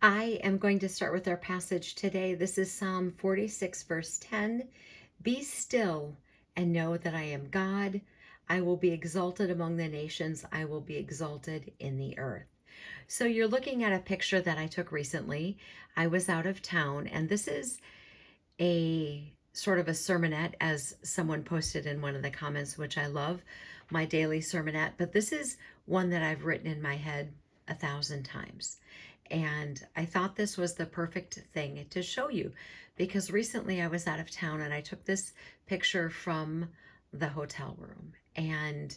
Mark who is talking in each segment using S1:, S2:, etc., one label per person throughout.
S1: I am going to start with our passage today. This is Psalm 46, verse 10. Be still and know that I am God. I will be exalted among the nations. I will be exalted in the earth. So you're looking at a picture that I took recently. I was out of town, and this is a sort of a sermonette, as someone posted in one of the comments, which I love, my daily sermonette. But this is one that I've written in my head 1,000 times. And I thought this was the perfect thing to show you because recently I was out of town and I took this picture from the hotel room. And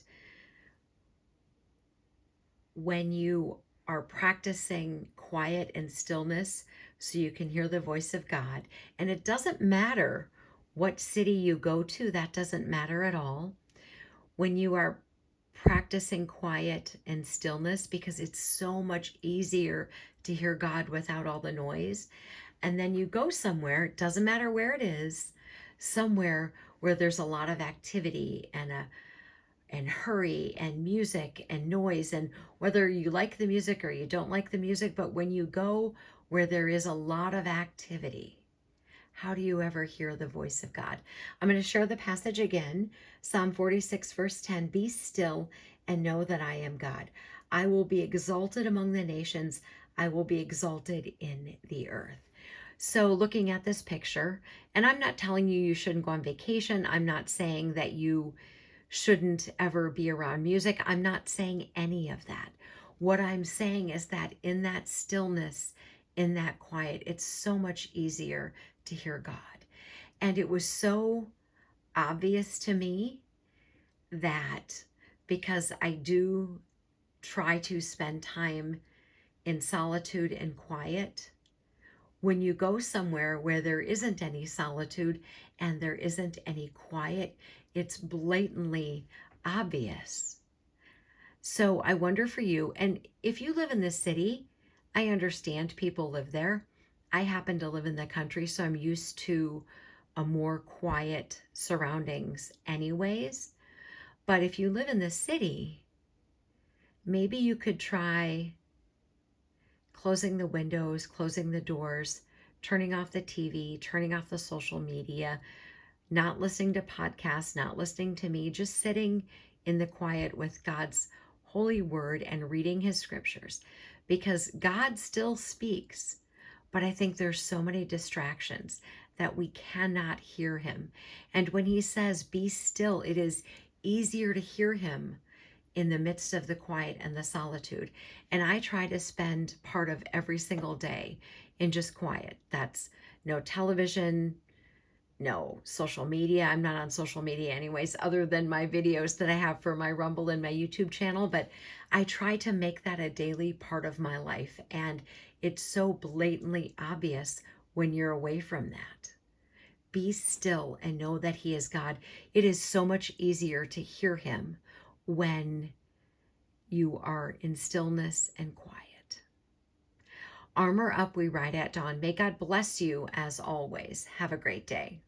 S1: when you are practicing quiet and stillness so you can hear the voice of God, and it doesn't matter what city you go to, that doesn't matter at all. When you are practicing quiet and stillness, because it's so much easier to hear God without all the noise, and then you go somewhere, it doesn't matter where it is, somewhere where there's a lot of activity and hurry and music and noise, and whether you like the music or you don't like the music, but when you go where there is a lot of activity, how do you ever hear the voice of God? I'm going to share the passage again. Psalm 46, verse 10. Be still and know that I am God. I will be exalted among the nations. I will be exalted in the earth. So, looking at this picture, and I'm not telling you shouldn't go on vacation. I'm not saying that you shouldn't ever be around music. I'm not saying any of that. What I'm saying is that in that stillness, in that quiet, it's so much easier to hear God. And it was so obvious to me that because I do try to spend time in solitude and quiet, when you go somewhere where there isn't any solitude and there isn't any quiet, it's blatantly obvious. So I wonder for you, and if you live in this city, I understand people live there. I happen to live in the country, so I'm used to a more quiet surroundings anyways. But if you live in the city, maybe you could try closing the windows, closing the doors, turning off the TV, turning off the social media, not listening to podcasts, not listening to me, just sitting in the quiet with God's holy word and reading his scriptures, because God still speaks. But I think there's so many distractions that we cannot hear him. And when he says, be still, it is easier to hear him in the midst of the quiet and the solitude. And I try to spend part of every single day in just quiet. That's no television, no social media. I'm not on social media anyways, other than my videos that I have for my Rumble and my YouTube channel. But I try to make that a daily part of my life. And it's so blatantly obvious when you're away from that. Be still and know that he is God. It is so much easier to hear him when you are in stillness and quiet. Armor up, we ride at dawn. May God bless you as always. Have a great day.